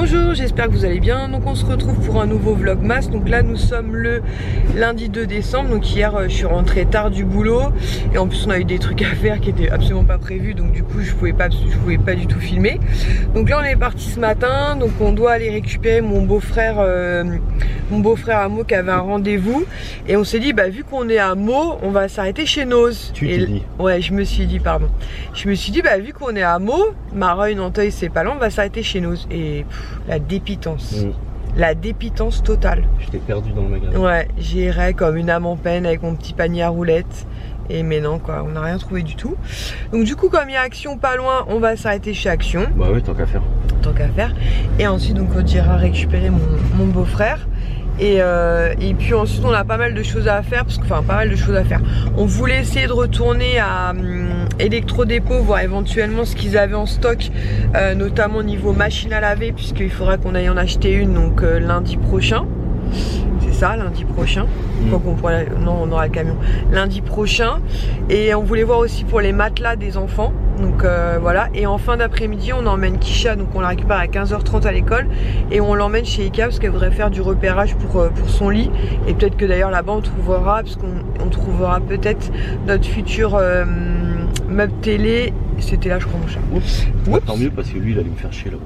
Bonjour, j'espère que vous allez bien. Donc on se retrouve pour un nouveau vlogmas. Donc là nous sommes le lundi 2 décembre. Donc hier je suis rentrée tard du boulot et en plus on a eu des trucs à faire qui étaient absolument pas prévus. Donc du coup je pouvais pas du tout filmer. Donc là on est parti ce matin. Donc on doit aller récupérer mon beau-frère à Meaux qui avait un rendez-vous. Et on s'est dit bah vu qu'on est à Meaux, on va s'arrêter chez Noz. Tu t'es dit? Ouais, je me suis dit pardon. Je me suis dit bah vu qu'on est à Meaux, Mareuil, Nanteuil c'est pas loin, on va s'arrêter chez Noz. Et la dépitance. La dépitance totale. J'étais perdu dans le magasin. Ouais, j'irais comme une âme en peine avec mon petit panier à roulettes. Et mais non quoi, on n'a rien trouvé du tout. Donc du coup comme il y a Action pas loin, on va s'arrêter chez Action. Bah oui, tant qu'à faire. Tant qu'à faire. Et ensuite donc on ira récupérer mon beau-frère. Et puis ensuite on a pas mal de choses à faire on voulait essayer de retourner à Electrodépôt, voir éventuellement ce qu'ils avaient en stock, notamment niveau machine à laver, puisqu'il faudra qu'on aille en acheter une donc lundi prochain. C'est ça, lundi prochain. Non, on aura le camion lundi prochain. Et on voulait voir aussi pour les matelas des enfants. Donc voilà. Et en fin d'après-midi, on emmène Kisha. Donc on la récupère à 15h30 à l'école. Et on l'emmène chez Ikea parce qu'elle voudrait faire du repérage pour son lit. Et peut-être que d'ailleurs là-bas on trouvera, parce qu'on trouvera peut-être notre futur meuble télé. C'était là je crois mon chat. Oups. Ouais, tant mieux parce que lui il allait me faire chier là.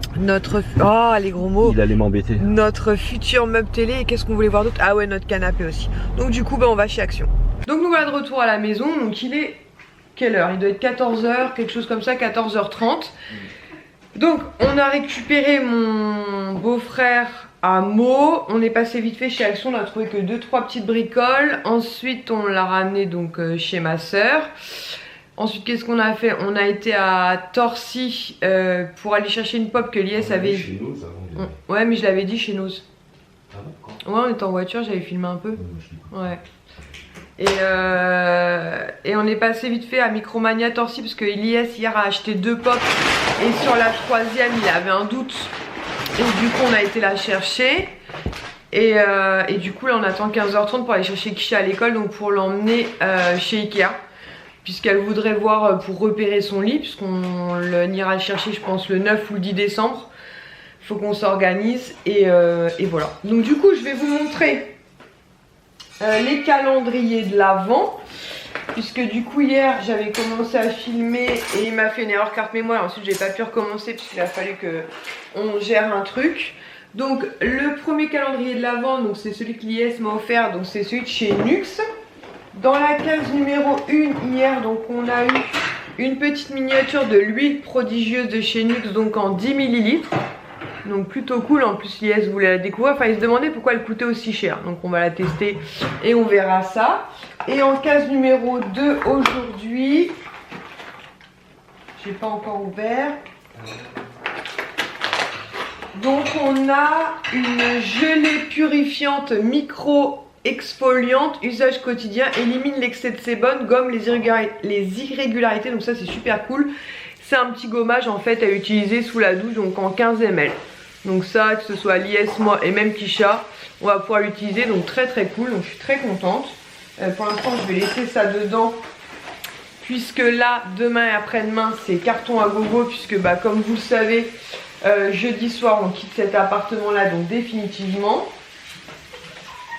Oh les gros mots. Il allait m'embêter. Notre futur meuble télé. Et qu'est-ce qu'on voulait voir d'autre? Ah ouais, notre canapé aussi. Donc du coup bah, on va chez Action. Donc nous voilà de retour à la maison. Donc il est quelle heure? Il doit être 14h, quelque chose comme ça, 14h30. Donc on a récupéré mon beau-frère à Meaux. On est passé vite fait chez Action. On a trouvé que 2-3 petites bricoles. Ensuite on l'a ramené donc chez ma soeur. Ensuite, qu'est-ce qu'on a fait? On a été à Torcy pour aller chercher une pop que Lies avait. Chez Noz avant. Ouais, mais je l'avais dit chez Noz. Ah d'accord. Ouais, on était en voiture, j'avais filmé un peu. Ouais. Et on est passé vite fait à Micromania Torcy parce que Lies hier a acheté 2 pop et sur la 3e il avait un doute. Et du coup, on a été la chercher. Et du coup, là, on attend 15h30 pour aller chercher Kisha à l'école, donc pour l'emmener chez Ikea. Puisqu'elle voudrait voir pour repérer son lit, puisqu'on ira le chercher je pense le 9 ou le 10 décembre. Il faut qu'on s'organise et voilà. Donc du coup je vais vous montrer les calendriers de l'Avent. Puisque du coup hier j'avais commencé à filmer et il m'a fait une erreur carte mémoire. Ensuite j'ai pas pu recommencer puisqu'il a fallu qu'on gère un truc. Donc le premier calendrier de l'Avent, donc c'est celui que Lies m'a offert, donc c'est celui de chez Nux. Dans la case numéro 1 hier, donc on a eu une petite miniature de l'huile prodigieuse de chez Nux, donc en 10 ml. Donc plutôt cool, en plus Lies voulait la découvrir, enfin il se demandait pourquoi elle coûtait aussi cher. Donc on va la tester et on verra ça. Et en case numéro 2 aujourd'hui, j'ai pas encore ouvert. Donc on a une gelée purifiante micro exfoliante, usage quotidien, élimine l'excès de sébum, gomme les irrégularités, donc ça c'est super cool. C'est un petit gommage en fait à utiliser sous la douche, donc en 15 ml. Donc ça, que ce soit Lies, moi et même Kisha, on va pouvoir l'utiliser, donc très cool, donc je suis très contente. Pour l'instant je vais laisser ça dedans, puisque là, demain et après-demain c'est carton à gogo, puisque bah, comme vous le savez, jeudi soir on quitte cet appartement là, donc définitivement.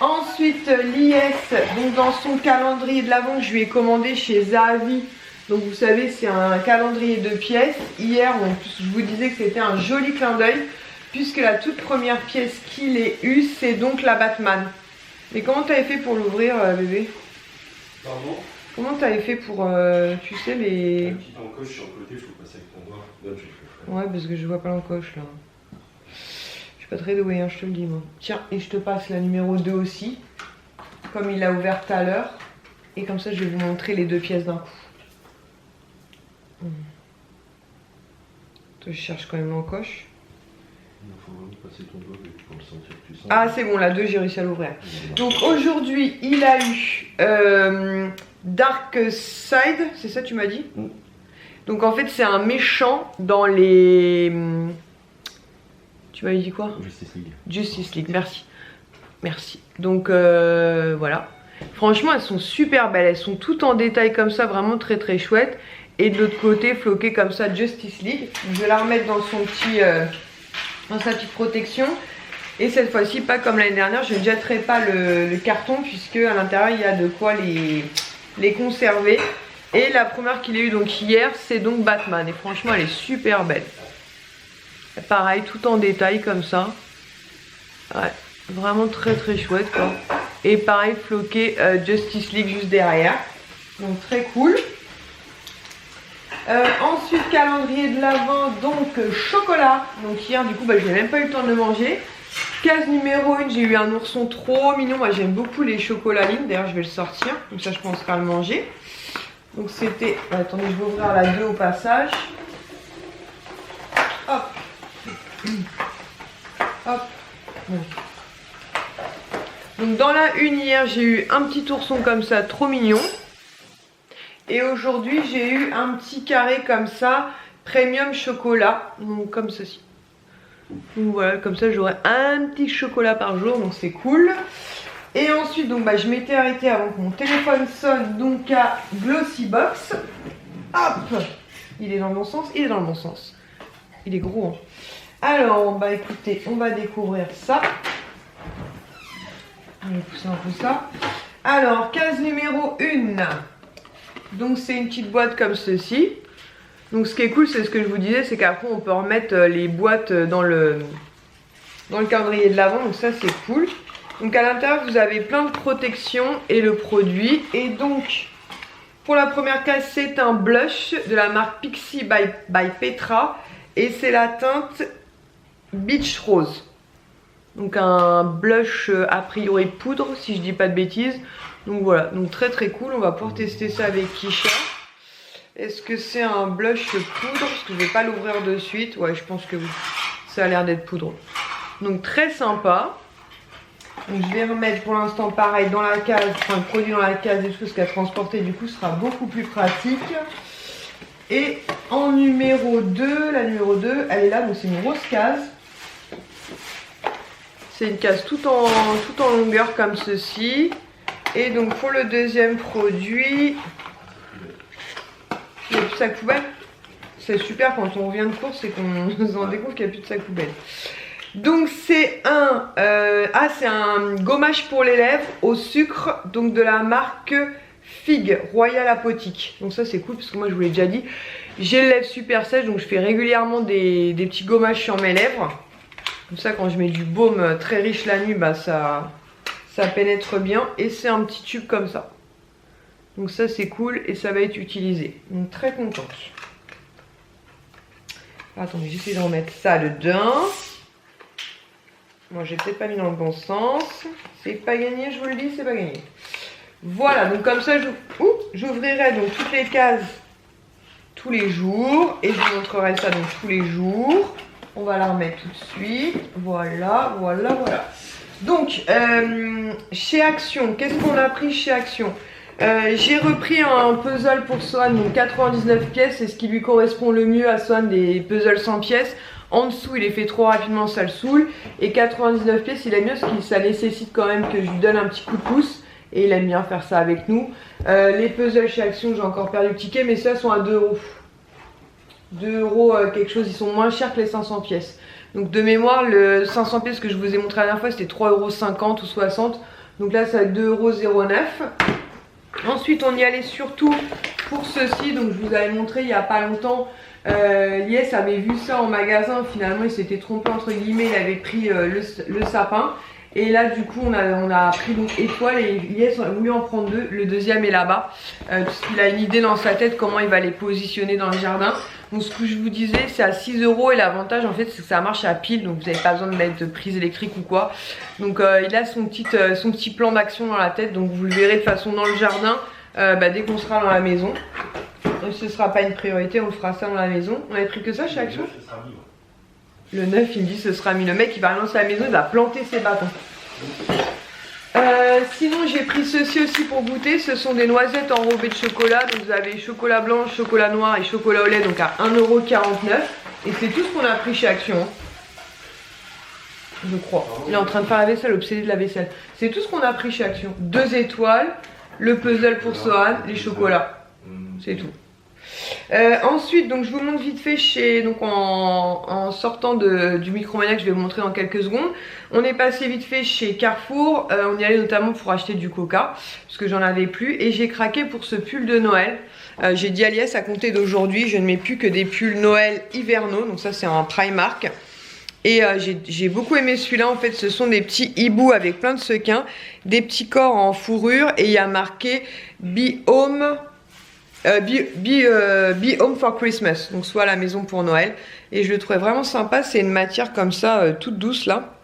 Ensuite, Lies, donc dans son calendrier de l'Avent que je lui ai commandé chez Zahavi. Donc vous savez, c'est un calendrier de pièces. Hier, je vous disais que c'était un joli clin d'œil, puisque la toute première pièce qu'il ait eue, c'est donc la Batman. Mais comment tu avais fait pour l'ouvrir, bébé? Pardon? Comment tu avais fait pour, tu sais, les... La petite encoche sur le côté, il faut passer avec ton doigt. Là, je le ferai. Ouais, parce que je vois pas l'encoche là. Pas très doué, hein, je te le dis moi. Tiens, et je te passe la numéro 2 aussi, comme il l'a ouvert tout à l'heure. Et comme ça je vais vous montrer les 2 pièces d'un coup. Toi, je cherche quand même l'encoche. Il faut vraiment passer ton doigt pour le sentir plus simple. Ah c'est bon, la 2 j'ai réussi à l'ouvrir. Donc aujourd'hui il a eu Dark Side, c'est ça tu m'as dit? Donc en fait c'est un méchant dans les... Tu m'avais dit quoi? Justice League. Justice League, merci. Merci. Donc voilà. Franchement, elles sont super belles. Elles sont toutes en détail comme ça, vraiment très chouettes. Et de l'autre côté, floquées comme ça, Justice League. Je vais la remettre dans son petit dans sa petite protection. Et cette fois-ci, pas comme l'année dernière, je ne jetterai pas le carton puisque à l'intérieur il y a de quoi les conserver. Et la première qu'il a eu donc hier, c'est donc Batman. Et franchement, elle est super belle. Pareil, tout en détail comme ça. Ouais, vraiment très très chouette quoi. Et pareil, floqué Justice League juste derrière. Donc très cool. Ensuite, calendrier de l'Avent, donc chocolat. Donc hier, du coup, je n'ai même pas eu le temps de le manger. Case numéro 1, j'ai eu un ourson trop mignon. Moi, j'aime beaucoup les chocolats lignes. D'ailleurs, je vais le sortir. Comme ça, je penserai à le manger. Donc c'était... Attendez, je vais ouvrir la 2 au passage. Hop. Hop. Bon. Donc dans la 1 hier, j'ai eu un petit ourson comme ça, trop mignon. Et aujourd'hui, j'ai eu un petit carré comme ça, premium chocolat. Donc comme ceci. Donc voilà, comme ça j'aurai un petit chocolat par jour, donc c'est cool. Et ensuite, donc je m'étais arrêtée avant que mon téléphone sonne, donc à Glossy Box. Hop, il est dans le bon sens, il est dans le bon sens. Il est gros. Hein. Alors, écoutez, on va découvrir ça. On va pousser un peu ça. Alors, case numéro 1. Donc c'est une petite boîte comme ceci. Donc ce qui est cool, c'est ce que je vous disais, c'est qu'après on peut remettre les boîtes dans le calendrier de l'Avent. Donc ça c'est cool. Donc à l'intérieur vous avez plein de protections et le produit. Et donc pour la première case, c'est un blush de la marque Pixi by Petra. Et c'est la teinte Beach Rose. Donc un blush a priori poudre si je dis pas de bêtises. Donc voilà, donc très très cool. On va pouvoir tester ça avec Kisha. Est-ce que c'est un blush poudre? Parce que je vais pas l'ouvrir de suite. Ouais, je pense que oui. Ça a l'air d'être poudre. Donc très sympa. Donc je vais remettre pour l'instant pareil dans la case, enfin le produit dans la case des choses qu'à transporter, du coup ce sera beaucoup plus pratique. Et en numéro 2, la numéro 2, elle est là, donc c'est une grosse case. C'est une case tout en longueur comme ceci. Et donc pour le deuxième produit, il n'y a plus de sac poubelle. C'est super quand on revient de course et qu'on se rend compte qu'il n'y a plus de sac poubelle. Donc c'est c'est un gommage pour les lèvres au sucre, donc de la marque Fig Royal Apotheke. Donc ça c'est cool parce que moi je vous l'ai déjà dit, j'ai les lèvres super sèches, donc je fais régulièrement des petits gommages sur mes lèvres. Comme ça quand je mets du baume très riche la nuit, ça pénètre bien. Et c'est un petit tube comme ça. Donc ça c'est cool et ça va être utilisé. Donc très contente. Attendez, j'essaie de remettre ça dedans. Moi j'ai peut-être pas mis dans le bon sens. C'est pas gagné, je vous le dis, c'est pas gagné. Voilà, donc comme ça j'ouvrirai donc toutes les cases tous les jours. Et je vous montrerai ça donc tous les jours. On va la remettre tout de suite. Voilà, voilà, voilà. Donc chez Action, qu'est-ce qu'on a pris chez Action? J'ai repris un puzzle pour Swan, donc 99 pièces, c'est ce qui lui correspond le mieux à Swan, des puzzles 100 pièces. En dessous il est fait trop rapidement, ça le saoule. Et 99 pièces il aime bien parce que ça nécessite quand même que je lui donne un petit coup de pouce. Et il aime bien faire ça avec nous. Les puzzles chez Action, j'ai encore perdu le ticket, mais ceux-là sont à 2 €. 2 € quelque chose, ils sont moins chers que les 500 pièces. Donc de mémoire, le 500 pièces que je vous ai montré la dernière fois, c'était 3,50 € ou 60. Donc là, ça va être 2,09 €. Ensuite, on y allait surtout pour ceci. Donc je vous avais montré il n'y a pas longtemps. Lies avait vu ça en magasin. Finalement, il s'était trompé entre guillemets. Il avait pris le sapin. Et là, du coup, on a pris donc étoile. Et Lies a voulu en prendre 2. Le deuxième est là-bas. Parce qu'il a une idée dans sa tête comment il va les positionner dans le jardin. Donc ce que je vous disais, c'est à 6 € et l'avantage en fait c'est que ça marche à pile, donc vous n'avez pas besoin de mettre de prise électrique ou quoi. Donc il a son petit plan d'action dans la tête, donc vous le verrez de façon dans le jardin dès qu'on sera dans la maison. Donc, ce ne sera pas une priorité, on fera ça dans la maison. On avait pris que ça chez Action. Le 9 il me dit ce sera mis. Le mec il va lancer la maison, il va planter ses bâtons. Sinon j'ai pris ceci aussi pour goûter, ce sont des noisettes enrobées de chocolat. Donc vous avez chocolat blanc, chocolat noir et chocolat au lait, donc à 1,49 €. Et c'est tout ce qu'on a pris chez Action, hein. Je crois. Il est en train de faire la vaisselle, obsédé de la vaisselle. C'est tout ce qu'on a pris chez Action. 2 étoiles, le puzzle pour Sohan, les chocolats. C'est tout. Ensuite, donc je vous montre vite fait donc en sortant du Micromania, que je vais vous montrer dans quelques secondes. On est passé vite fait chez Carrefour, on y allait notamment pour acheter du coca, parce que j'en avais plus, et j'ai craqué pour ce pull de Noël. J'ai dit à Lies, à compter d'aujourd'hui, je ne mets plus que des pulls Noël hivernaux, donc ça c'est un Primark. Et j'ai beaucoup aimé celui-là, en fait ce sont des petits hiboux avec plein de sequins, des petits corps en fourrure, et il y a marqué Be Home for Christmas, donc soit à la maison pour Noël. Et je le trouvais vraiment sympa, c'est une matière comme ça, toute douce là.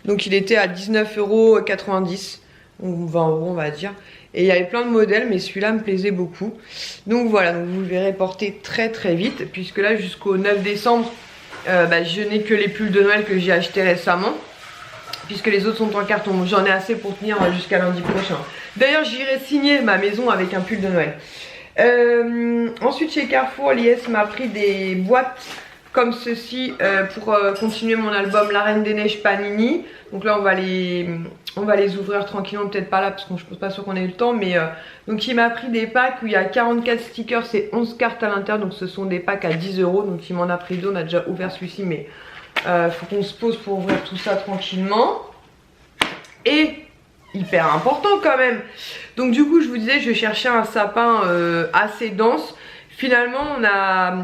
Donc il était à 19,90 €, ou 20 € on va dire. Et il y avait plein de modèles, mais celui-là me plaisait beaucoup. Donc voilà, donc vous le verrez porter très très vite, puisque là jusqu'au 9 décembre, je n'ai que les pulls de Noël que j'ai achetés récemment, puisque les autres sont en carton. J'en ai assez pour tenir jusqu'à lundi prochain. D'ailleurs j'irai signer ma maison avec un pull de Noël. Ensuite chez Carrefour, Lies m'a pris des boîtes comme ceci pour continuer mon album La Reine des Neiges Panini. Donc là on va les ouvrir tranquillement, peut-être pas là parce que je ne suis pas sûre qu'on ait eu le temps, mais donc il m'a pris des packs où il y a 44 stickers et 11 cartes à l'intérieur, donc ce sont des packs à 10 €. Donc il m'en a pris deux, on a déjà ouvert celui-ci, mais faut qu'on se pose pour ouvrir tout ça tranquillement. Et hyper important quand même, donc du coup je vous disais je cherchais un sapin assez dense. Finalement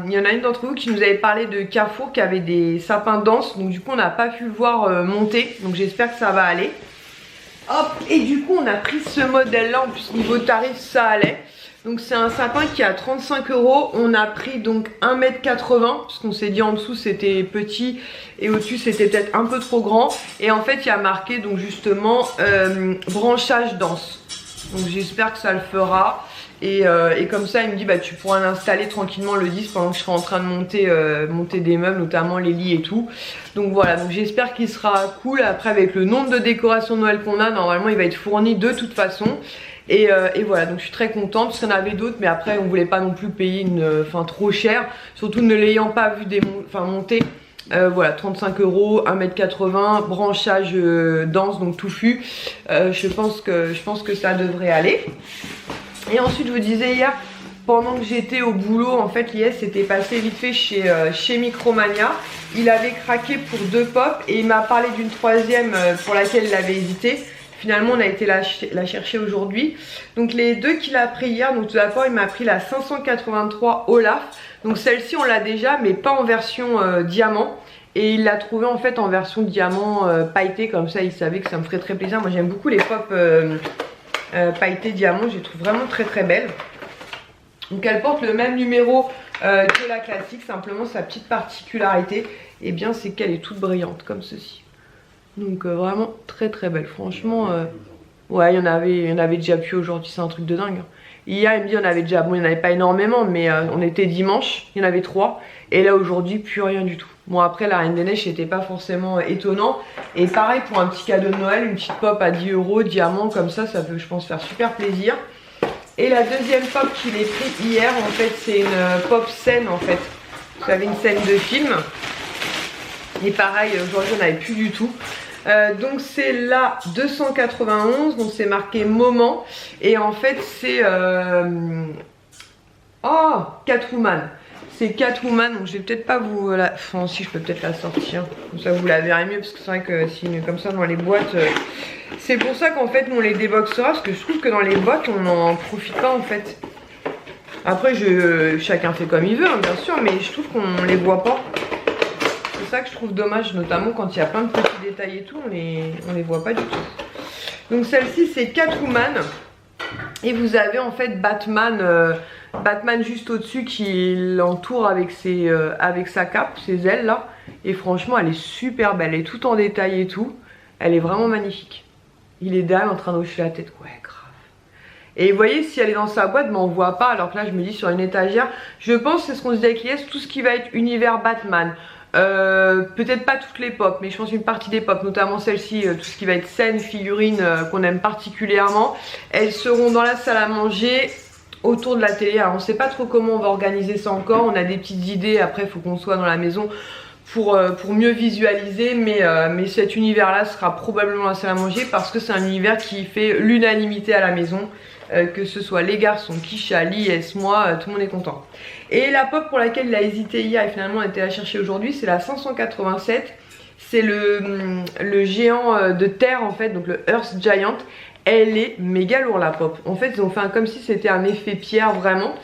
il y en a une d'entre vous qui nous avait parlé de Carrefour qui avait des sapins denses, donc du coup on n'a pas pu le voir monter, donc j'espère que ça va aller. Hop, et du coup on a pris ce modèle là, en plus niveau tarif ça allait. Donc c'est un sapin qui est à 35 €, on a pris donc 1,80 m, parce qu'on s'est dit en dessous c'était petit et au-dessus c'était peut-être un peu trop grand. Et en fait il y a marqué donc justement branchage dense, donc j'espère que ça le fera. Et comme ça il me dit tu pourras l'installer tranquillement le 10 pendant que je serai en train de monter des meubles, notamment les lits et tout. Donc voilà, donc j'espère qu'il sera cool. Après avec le nombre de décorations de Noël qu'on a, normalement il va être fourni de toute façon. Et voilà, donc je suis très contente parce qu'il y en avait d'autres, mais après on voulait pas non plus payer trop cher, surtout ne l'ayant pas vu monter. Voilà, 35 €, 1,80 m, branchage dense, donc touffu. Je pense que ça devrait aller. Et ensuite je vous disais hier, pendant que j'étais au boulot, en fait Lies s'était passé vite fait chez Micromania. Il avait craqué pour 2 pops et il m'a parlé d'une troisième pour laquelle il avait hésité. Finalement on a été la chercher aujourd'hui. Donc les deux qu'il a pris hier, donc tout d'abord il m'a pris la 583 Olaf. Donc celle-ci on l'a déjà, mais pas en version diamant. Et il l'a trouvé en fait en version diamant pailleté, comme ça il savait que ça me ferait très plaisir. Moi j'aime beaucoup les pop pailleté diamant, je les trouve vraiment très très belles. Donc elle porte le même numéro que la classique, simplement sa petite particularité, et bien c'est qu'elle est toute brillante comme ceci. Donc vraiment très très belle, franchement. Ouais, il y en avait déjà plus aujourd'hui, c'est un truc de dingue. Hier il me dit il y en avait déjà, bon il n'y en avait pas énormément, mais on était dimanche, il y en avait 3. Et là aujourd'hui plus rien du tout. Bon après la Reine des Neiges c'était pas forcément étonnant. Et pareil pour un petit cadeau de Noël, une petite pop à 10 € diamant comme ça, ça peut je pense faire super plaisir. Et la deuxième pop qu'il ait pris hier en fait c'est une pop scène en fait. Vous savez, une scène de film. Et pareil aujourd'hui on n'avait plus du tout. Donc c'est la 291, donc c'est marqué moment. Et en fait c'est Catwoman. C'est Catwoman, donc je vais peut-être pas vous la... Enfin si je peux peut-être la sortir, comme ça vous la verrez mieux, parce que c'est vrai que si comme ça dans les boîtes... C'est pour ça qu'en fait on les déboxera, parce que je trouve que dans les boîtes on n'en profite pas en fait. Après chacun fait comme il veut hein, bien sûr, mais je trouve qu'on les voit pas. C'est ça que je trouve dommage, notamment quand il y a plein de petits détails et tout, on les voit pas du tout. Donc celle-ci c'est Catwoman. Et vous avez en fait Batman juste au-dessus qui l'entoure avec sa cape, ses ailes là. Et franchement elle est super belle, elle est tout en détail et tout. Elle est vraiment magnifique. Il est derrière en train de hocher la tête, ouais grave. Et vous voyez si elle est dans sa boîte, mais on voit pas, alors que là je me dis sur une étagère. Je pense c'est ce qu'on se dit avec Lies, tout ce qui va être univers Batman. Peut-être pas toutes les pop, mais je pense une partie des pop, notamment celle-ci, tout ce qui va être scène, figurines qu'on aime particulièrement, elles seront dans la salle à manger autour de la télé. Alors on sait pas trop comment on va organiser ça encore, on a des petites idées, après il faut qu'on soit dans la maison pour mieux visualiser, mais cet univers là sera probablement la salle à manger parce que c'est un univers qui fait l'unanimité à la maison. que ce soit les garçons, Kisha, Lies, moi, tout le monde est content. Et la pop pour laquelle il a hésité hier et finalement on a été la chercher aujourd'hui, c'est la 587. C'est le géant de terre en fait, donc le Earth Giant. Elle est méga lourde la pop. En fait ils ont fait comme si c'était un effet pierre vraiment.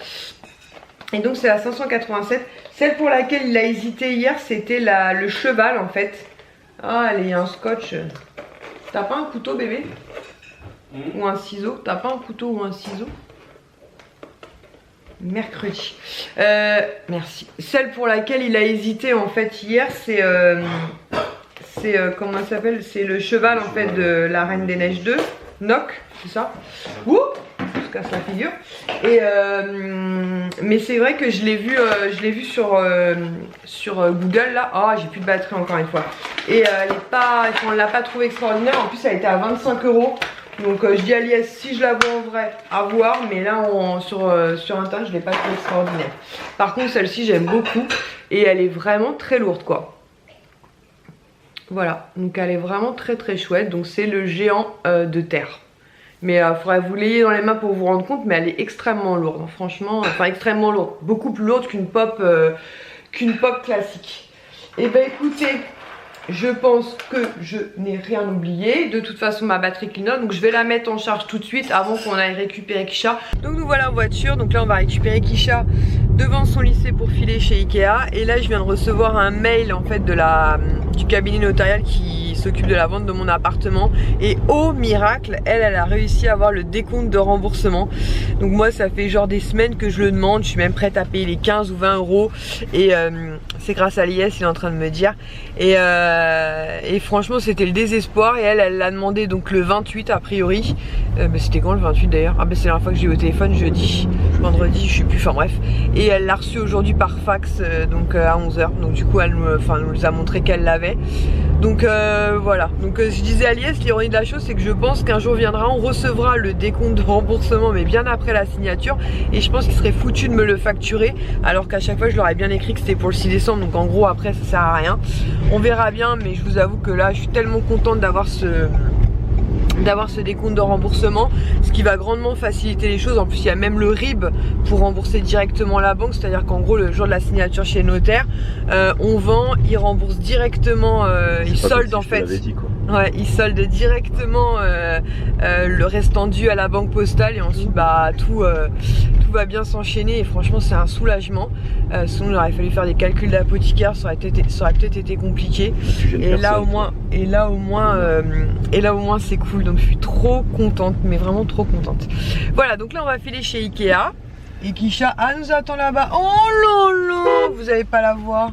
Et donc c'est la 587. Celle pour laquelle il a hésité hier c'était le cheval en fait. Ah il y a un scotch. T'as pas un couteau bébé? Ou un ciseau? T'as pas un couteau ou un ciseau? Mercredi. Merci. Celle pour laquelle il a hésité en fait hier c'est comment ça s'appelle? C'est le cheval en fait de la Reine des Neiges 2. Noc, c'est ça. Ouh, je se casse la figure. Et mais c'est vrai que je l'ai vu sur Google là. Oh j'ai plus de batterie encore une fois. Et on l'a pas trouvé extraordinaire. En plus elle était à 25 €. Donc je dis à Lies si je la vois en vrai à voir. Mais là sur internet je l'ai pas trouvé extraordinaire. Par contre celle-ci j'aime beaucoup. Et elle est vraiment très lourde quoi. Voilà, donc elle est vraiment très très chouette. Donc c'est le géant de terre. Mais il faudrait que vous l'ayez dans les mains pour vous rendre compte. Mais elle est extrêmement lourde, hein, franchement. Enfin extrêmement lourde, beaucoup plus lourde qu'une pop classique. Et ben écoutez, je pense que je n'ai rien oublié. De toute façon ma batterie clignote. Donc je vais la mettre en charge tout de suite avant qu'on aille récupérer Kisha. Donc nous voilà en voiture. Donc là on va récupérer Kisha devant son lycée pour filer chez Ikea. Et là je viens de recevoir un mail en fait du cabinet notarial qui s'occupe de la vente de mon appartement. Et au miracle, elle a réussi à avoir le décompte de remboursement. Donc moi ça fait genre des semaines que je le demande. Je suis même prête à payer les 15 ou 20 €. Et c'est grâce à Lies, il est en train de me dire. Et franchement c'était le désespoir. Et elle l'a demandé donc le 28 a priori. Mais c'était quand le 28 d'ailleurs? Ah ben c'est la dernière fois que j'ai eu au téléphone, jeudi, vendredi, je sais plus, enfin bref. Et elle l'a reçu aujourd'hui par fax donc à 11 h. Donc du coup elle nous a montré qu'elle l'avait. Donc voilà, donc je disais à Lies, l'ironie de la chose c'est que je pense qu'un jour viendra, on recevra le décompte de remboursement mais bien après la signature. Et je pense qu'il serait foutu de me le facturer alors qu'à chaque fois je leur ai bien écrit que c'était pour le 6 décembre. Donc en gros après ça sert à rien. On verra bien, mais je vous avoue que là je suis tellement contente d'avoir ce décompte de remboursement, ce qui va grandement faciliter les choses. En plus il y a même le RIB pour rembourser directement la banque, c'est à dire qu'en gros le jour de la signature chez le notaire, on vend, il rembourse directement, il solde en fait. Ouais, il solde directement le restant dû à la banque postale et ensuite bah tout va bien s'enchaîner. Et franchement c'est un soulagement. Sinon il aurait fallu faire des calculs d'apothicaire, ça aurait peut-être été compliqué. Et là au moins c'est cool. Donc je suis trop contente, mais vraiment trop contente. Voilà, donc là on va filer chez Ikea. Et Kisha nous attend là-bas. Oh là là, vous allez pas la voir.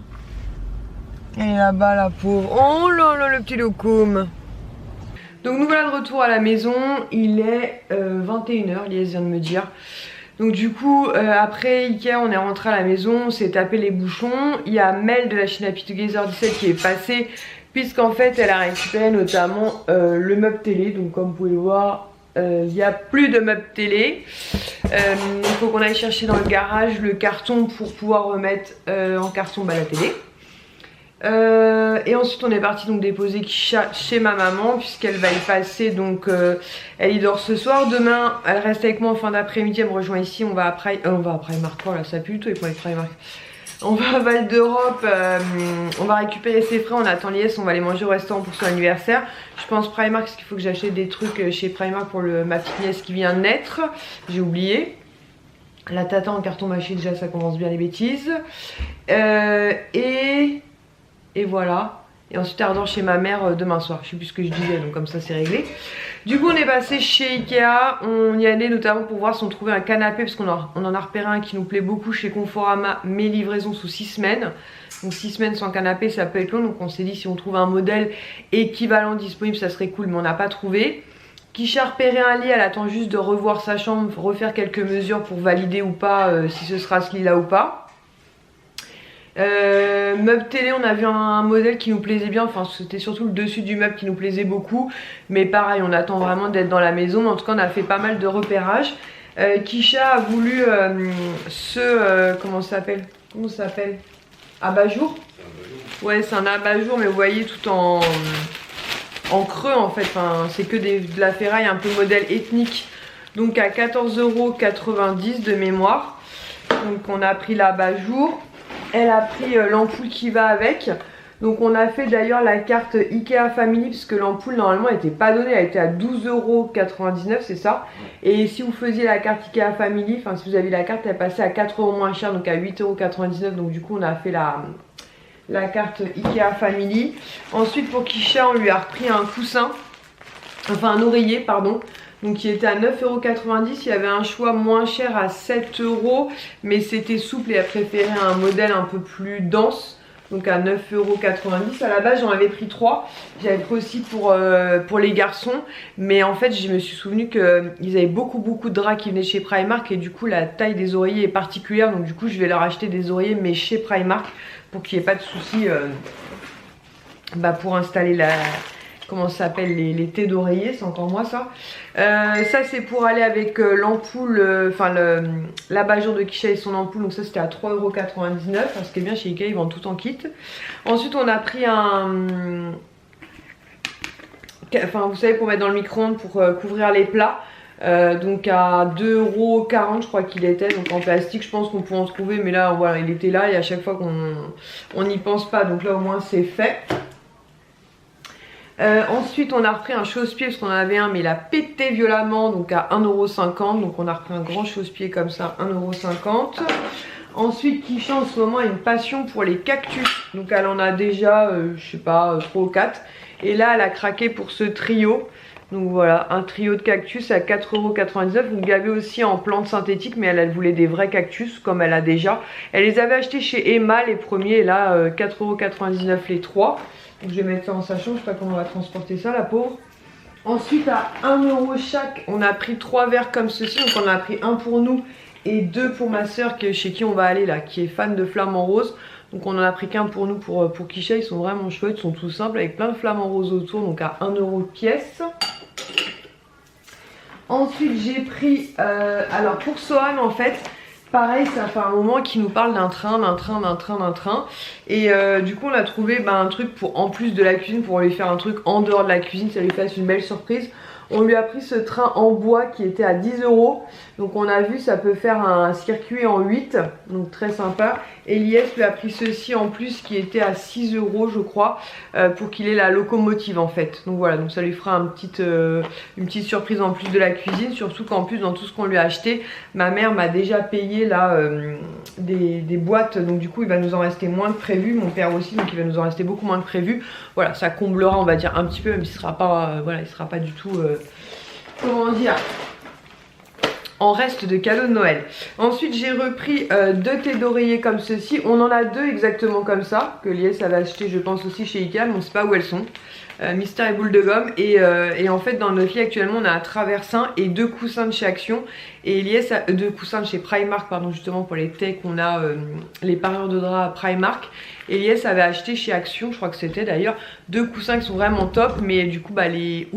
Elle est là-bas la pauvre. Oh là là le petit loukoum. Donc nous voilà de retour à la maison. Il est 21 h, Lies vient de me dire. Donc du coup après Ikea on est rentré à la maison, on s'est tapé les bouchons. Il y a Mel de la chaîne Happy Together 17 qui est passée, puisqu'en fait elle a récupéré notamment le meuble télé. Donc comme vous pouvez le voir, il n'y a plus de meuble télé. Il faut qu'on aille chercher dans le garage le carton pour pouvoir remettre en carton la télé. Et ensuite on est parti donc déposer Kisha chez ma maman puisqu'elle va y passer. Donc elle y dort ce soir. Demain elle reste avec moi en fin d'après-midi, elle me rejoint ici. On va à Primark. Oh là ça pue tout avec moi les Primark. On va à Val d'Europe, on va récupérer ses frais, on attend Lies, on va aller manger au restaurant pour son anniversaire. Je pense Primark parce qu'il faut que j'achète des trucs chez Primark pour ma petite nièce qui vient de naître. J'ai oublié. La tata en carton mâché, déjà ça commence bien les bêtises. Et voilà. Et ensuite elle redort chez ma mère demain soir. Je sais plus ce que je disais, donc comme ça c'est réglé. Du coup on est passé chez Ikea. On y allait notamment pour voir si on trouvait un canapé, parce qu'on en a repéré un qui nous plaît beaucoup chez Conforama, mais livraison sous 6 semaines. Donc 6 semaines sans canapé ça peut être long. Donc on s'est dit si on trouve un modèle équivalent disponible ça serait cool, mais on n'a pas trouvé. Kisha a repéré un lit, elle attend juste de revoir sa chambre, refaire quelques mesures pour valider ou pas si ce sera ce lit là ou pas. Meuble télé, on a vu un modèle qui nous plaisait bien, enfin c'était surtout le dessus du meuble qui nous plaisait beaucoup, mais pareil on attend vraiment d'être dans la maison. En tout cas on a fait pas mal de repérages. Kisha a voulu comment ça s'appelle, abat-jour. Ouais c'est un abat-jour, mais vous voyez tout en creux en fait, enfin, c'est que de la ferraille un peu modèle ethnique. donc à 14,90 € de mémoire. Donc on a pris l'abat-jour, elle a pris l'ampoule qui va avec. Donc on a fait d'ailleurs la carte Ikea Family puisque l'ampoule normalement elle n'était pas donnée, elle était à 12,99 € c'est ça. Et si vous faisiez la carte Ikea Family, enfin si vous aviez la carte elle passait à 4 € moins cher, donc à 8,99 €. Donc du coup on a fait la carte Ikea Family. Ensuite pour Kisha on lui a repris un coussin, enfin un oreiller pardon. Donc qui était à 9,90 €, il y avait un choix moins cher à 7 €, mais c'était souple et elle préférait un modèle un peu plus dense. Donc à 9,90 €. À la base j'en avais pris 3. J'avais pris aussi pour les garçons. Mais en fait je me suis souvenu qu'ils avaient beaucoup de draps qui venaient chez Primark. Et du coup la taille des oreillers est particulière. Donc du coup je vais leur acheter des oreillers mais chez Primark. Pour qu'il n'y ait pas de soucis pour installer comment ça s'appelle, les têtes d'oreiller, c'est encore moi ça. Ça c'est pour aller avec l'ampoule, enfin l'abat-jour de Kisha et son ampoule, donc ça c'était à 3,99 €. Ce qui est bien chez Ikea, ils vendent tout en kit. Ensuite on a pris enfin vous savez pour mettre dans le micro-ondes pour couvrir les plats. Donc à 2,40 € je crois qu'il était, donc en plastique. Je pense qu'on peut en trouver, mais là voilà il était là et à chaque fois qu'on n'y pense pas, donc là au moins c'est fait. Ensuite on a repris un chausse-pied parce qu'on en avait un mais il a pété violemment, donc à 1,50 €. Donc on a repris un grand chausse-pied comme ça, 1,50 €. Ensuite Kisha en ce moment a une passion pour les cactus. Donc elle en a déjà je sais pas 3 ou 4. Et là elle a craqué pour ce trio. Donc voilà, un trio de cactus à 4,99 €. Donc il y avait aussi en plantes synthétiques, mais elle voulait des vrais cactus comme elle a déjà. Elle les avait achetés chez Emma les premiers, et là 4,99 € les 3. Donc je vais mettre ça en sachant, je sais pas comment on va transporter ça la pauvre. Ensuite à 1 € chaque, on a pris 3 verres comme ceci. Donc on a pris un pour nous et 2 pour ma soeur chez qui on va aller là, qui est fan de flamants roses. Donc on en a pris qu'un pour nous, pour Kisha. Ils sont vraiment chouettes, ils sont tout simples avec plein de flamants roses autour, donc à 1 € pièce. Ensuite j'ai pris, alors pour Sohan en fait, pareil ça fait un moment qu'il nous parle d'un train. Et du coup on a trouvé un truc pour en plus de la cuisine, pour lui faire un truc en dehors de la cuisine, ça lui fasse une belle surprise. On lui a pris ce train en bois qui était à 10 €. Donc on a vu ça peut faire un circuit en 8, donc très sympa. Elias lui a pris ceci en plus qui était à 6 € je crois, pour qu'il ait la locomotive en fait. Donc voilà, donc ça lui fera une petite surprise en plus de la cuisine. Surtout qu'en plus dans tout ce qu'on lui a acheté, ma mère m'a déjà payé là des boîtes. Donc du coup il va nous en rester moins que prévu, mon père aussi, donc il va nous en rester beaucoup moins que prévu. Voilà, ça comblera on va dire un petit peu, même s'il sera pas, voilà, il sera pas du tout, comment dire, en reste de cadeaux de Noël. Ensuite j'ai repris 2 thés d'oreiller comme ceci. On en a 2 exactement comme ça, que Lies avait acheté je pense aussi chez Ikea, mais on ne sait pas où elles sont. Mystère et boule de gomme. Et en fait dans notre lit actuellement on a un traversin et 2 coussins de chez Action. Et Elias a 2 coussins de chez Primark, pardon, justement pour les thés qu'on a, les parures de drap à Primark. Elias avait acheté chez Action, je crois que c'était d'ailleurs, 2 coussins qui sont vraiment top. Mais du coup les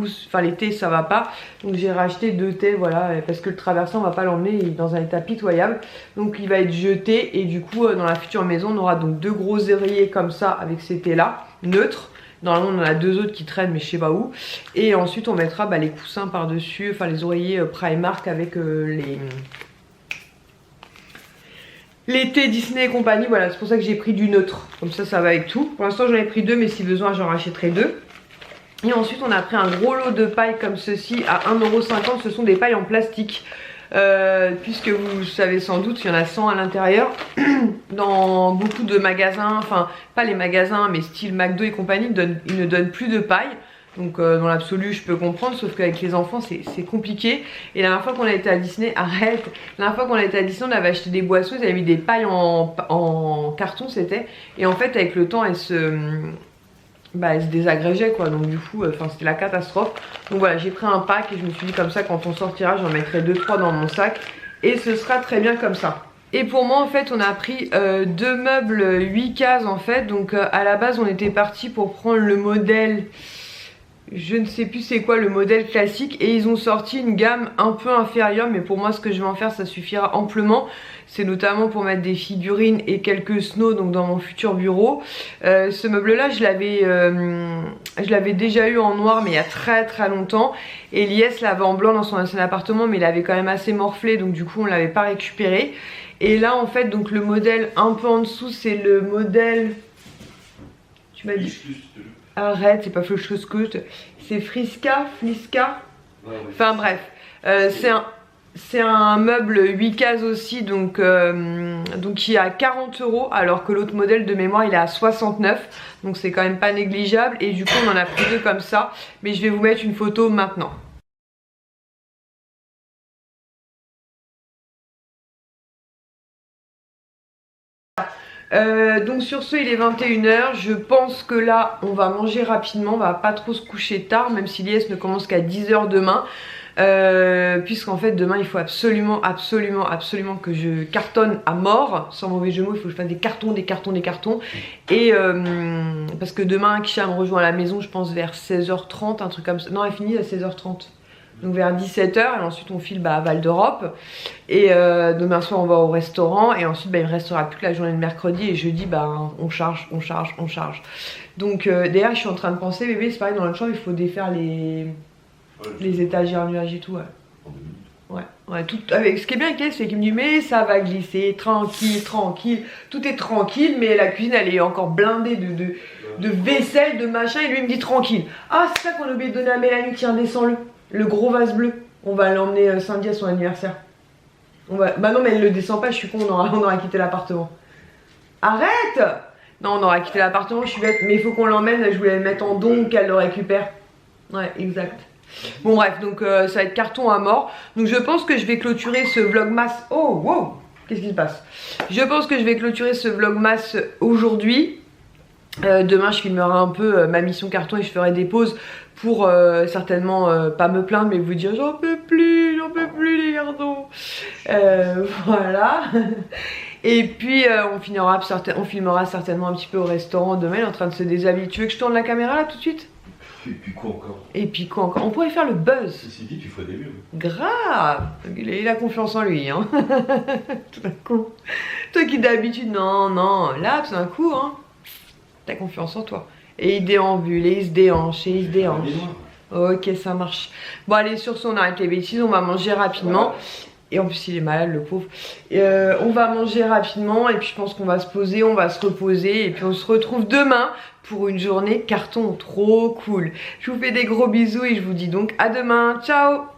thés ça va pas. Donc j'ai racheté 2 thés, voilà, parce que le traversin on va pas l'emmener, il est dans un état pitoyable. Donc il va être jeté et du coup dans la future maison on aura donc 2 gros oreillers comme ça avec ces thés là, neutres. Normalement on en a 2 autres qui traînent mais je sais pas où. Et ensuite on mettra les coussins par dessus, enfin les oreillers Primark avec les thés Disney et compagnie. Voilà, c'est pour ça que j'ai pris du neutre, comme ça va avec tout. Pour l'instant j'en ai pris 2 mais si besoin j'en rachèterai 2. Et ensuite on a pris un gros lot de pailles comme ceci à 1,50 €. Ce sont des pailles en plastique. Puisque vous savez sans doute, il y en a 100 à l'intérieur. Dans beaucoup de magasins, enfin pas les magasins mais style McDo et compagnie, ils ne donnent plus de paille. Donc dans l'absolu je peux comprendre, sauf qu'avec les enfants c'est compliqué. Et la dernière fois qu'on a été à Disney, arrête, la dernière fois qu'on a été à Disney on avait acheté des boissons, ils avaient mis des pailles en carton c'était. Et en fait avec le temps elles se désagrégeait quoi, donc du coup c'était la catastrophe. Donc voilà, j'ai pris un pack et je me suis dit comme ça quand on sortira j'en mettrai 2-3 dans mon sac et ce sera très bien comme ça. Et pour moi en fait on a pris 2 meubles 8 cases en fait. Donc à la base on était parti pour prendre le modèle je ne sais plus c'est quoi le modèle classique et ils ont sorti une gamme un peu inférieure, mais pour moi ce que je vais en faire ça suffira amplement. C'est notamment pour mettre des figurines et quelques snows donc dans mon futur bureau. Ce meuble là je l'avais déjà eu en noir mais il y a très longtemps, et Elias l'avait en blanc dans son ancien appartement mais il avait quand même assez morflé, donc du coup on l'avait pas récupéré. Et là en fait donc le modèle un peu en dessous c'est le modèle, tu m'as dit, arrête, c'est pas Flushkut, c'est Fliska. Enfin bref, c'est un meuble 8 cases aussi, donc il est à 40 € alors que l'autre modèle de mémoire il est à 69, donc c'est quand même pas négligeable. Et du coup on en a pris deux comme ça, mais je vais vous mettre une photo maintenant. Donc sur ce il est 21 h, je pense que là on va manger rapidement, on va pas trop se coucher tard même si l'IS ne commence qu'à 10 h demain, puisqu'en fait demain il faut absolument que je cartonne à mort, sans mauvais jeu de mots, il faut que je fasse des cartons et parce que demain Kisha me rejoint à la maison je pense vers 16 h 30, un truc comme ça, non elle finit à 16 h 30. Donc vers 17 h et ensuite on file à Val d'Europe. Et demain soir on va au restaurant. Et ensuite il me restera plus que la journée de mercredi. Et jeudi on charge. Donc d'ailleurs je suis en train de penser, bébé c'est pareil dans notre chambre il faut défaire les étagères nuages et tout. Ouais, tout, avec, ce qui est bien avec elle c'est qu'il me dit mais ça va glisser, tranquille, tout est tranquille. Mais la cuisine elle est encore blindée de vaisselle, de machin. Et lui il me dit tranquille. Ah c'est ça qu'on a oublié de donner à Mélanie, tiens descends-le. Le gros vase bleu, on va l'emmener samedi à son anniversaire. Bah non mais elle le descend pas, je suis con, on aura quitté l'appartement. Arrête! Non on aura quitté l'appartement, je suis bête, mais il faut qu'on l'emmène, je voulais le mettre en don qu'elle le récupère. Ouais exact. Bon bref, donc ça va être carton à mort. Donc je pense que je vais clôturer ce vlogmas. Oh wow! Qu'est-ce qui se passe? Je pense que je vais clôturer ce vlogmas aujourd'hui. Demain je filmerai un peu ma mission carton et je ferai des pauses pour certainement pas me plaindre mais vous dire j'en peux plus les garçons. Voilà. Et puis on filmera certainement un petit peu au restaurant demain. Il est en train de se déshabiller. Tu veux que je tourne la caméra là tout de suite? Et puis quoi encore? On pourrait faire le buzz. Ceci dit, tu ferais des vues. Grave. Il a confiance en lui hein. Tout d'un coup. Toi qui d'habitude non là tout d'un coup hein. T'as confiance en toi. Et il déambule, et il se déhanche, Ok, ça marche. Bon allez, sur ce on arrête les bêtises, on va manger rapidement. Et en plus il est malade le pauvre. On va manger rapidement et puis je pense qu'on va se poser, on va se reposer. Et puis on se retrouve demain pour une journée carton trop cool. Je vous fais des gros bisous et je vous dis donc à demain. Ciao!